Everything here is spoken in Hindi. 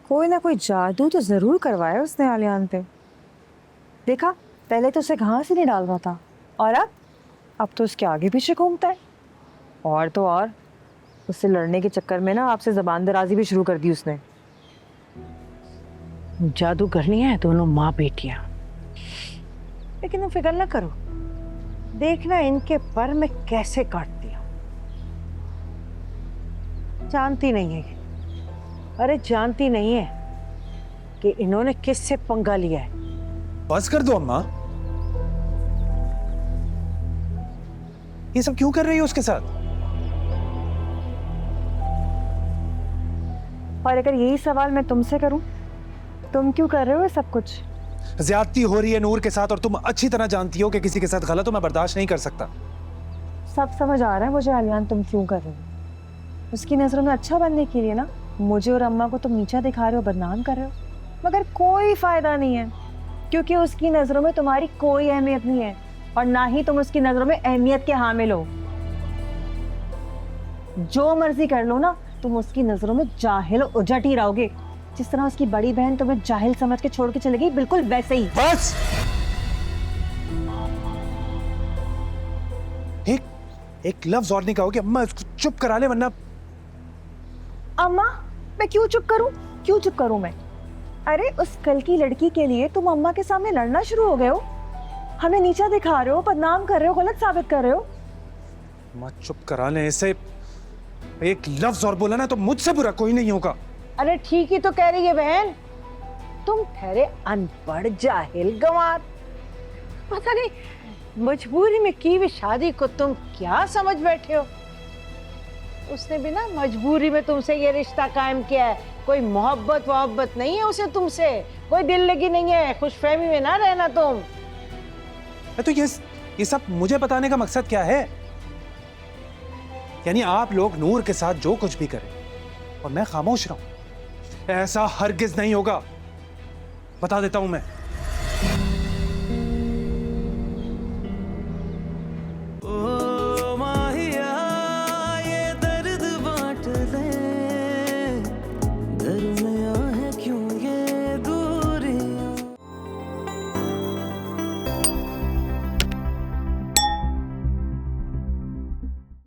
कोई ना कोई जादू तो जरूर करवाया उसने आलियान पे। देखा, पहले तो उसे घास ही नहीं डाल रहा था और अब तो उसके आगे पीछे घूमता है। और तो और उससे लड़ने के चक्कर में ना आपसे जबान दराजी भी शुरू कर दी उसने। जादू करनी है दोनों माँ बेटियां, लेकिन तुम फिक्र ना करो, देखना इनके पर मैं कैसे काटती हूँ। जानती नहीं है, अरे जानती नहीं है कि इन्होंने किससे पंगा लिया है। बस कर दो अम्मा। ये सब क्यों कर रही हो उसके साथ? और अगर यही सवाल मैं तुमसे करूं, तुम क्यों कर रहे हो ये सब कुछ? ज्यादती हो रही है नूर के साथ और तुम अच्छी तरह जानती हो कि किसी के साथ गलत हो मैं बर्दाश्त नहीं कर सकता। सब समझ आ रहा है मुझे आलियान, तुम क्यों कर रहे हो। उसकी नजरों में अच्छा बनने के लिए ना मुझे और अम्मा को तुम नीचा दिखा रहे हो, बदनाम कर रहे हो। मगर कोई फायदा नहीं है, क्योंकि उसकी नजरों में तुम्हारी कोई अहमियत नहीं है और ना ही तुम उसकी नजरों में अहमियत के हामिल हो। जो मर्जी कर लो ना, तुम उसकी नजरों में जाहिल उजट ही रहोगे। जिस तरह उसकी बड़ी बहन तुम्हें जाहिल समझ के छोड़ के चली गई, बिल्कुल वैसे ही। बस एक लफ्ज और नहीं कहोगे अम्मा, इसको चुप करा ले वरना। अम्मा, मैं क्यों चुप करूं? क्यों चुप करूं मैं? अरे उस कल की लड़की के लिए तुम अम्मा के सामने लड़ना शुरू हो गए हो। हमें नीचा दिखा रहे हो, बदनाम कर रहे हो, गलत साबित कर रहे हो। अम्मा चुप करा ले इसे। एक लफ्ज और बोला ना तो मुझसे बुरा कोई नहीं होगा। अरे ठीक ही तो कह रही है बहन, तुम ठहरे अनपढ़ जाहिल गंवार। पता नहीं मजबूरी में की हुई शादी को तुम क्या समझ बैठे हो। उसने भी ना मजबूरी में तुमसे ये रिश्ता कायम किया है, कोई मोहब्बत नहीं है उसे तुमसे, कोई दिल लगी नहीं है। खुशफहमी में ना रहना तुम। तो ये सब मुझे बताने का मकसद क्या है? यानी आप लोग नूर के साथ जो कुछ भी करें और मैं खामोश रहूं, ऐसा हरगिज नहीं होगा, बता देता हूं मैं। माहिया ये दर्द बांट ले, घर में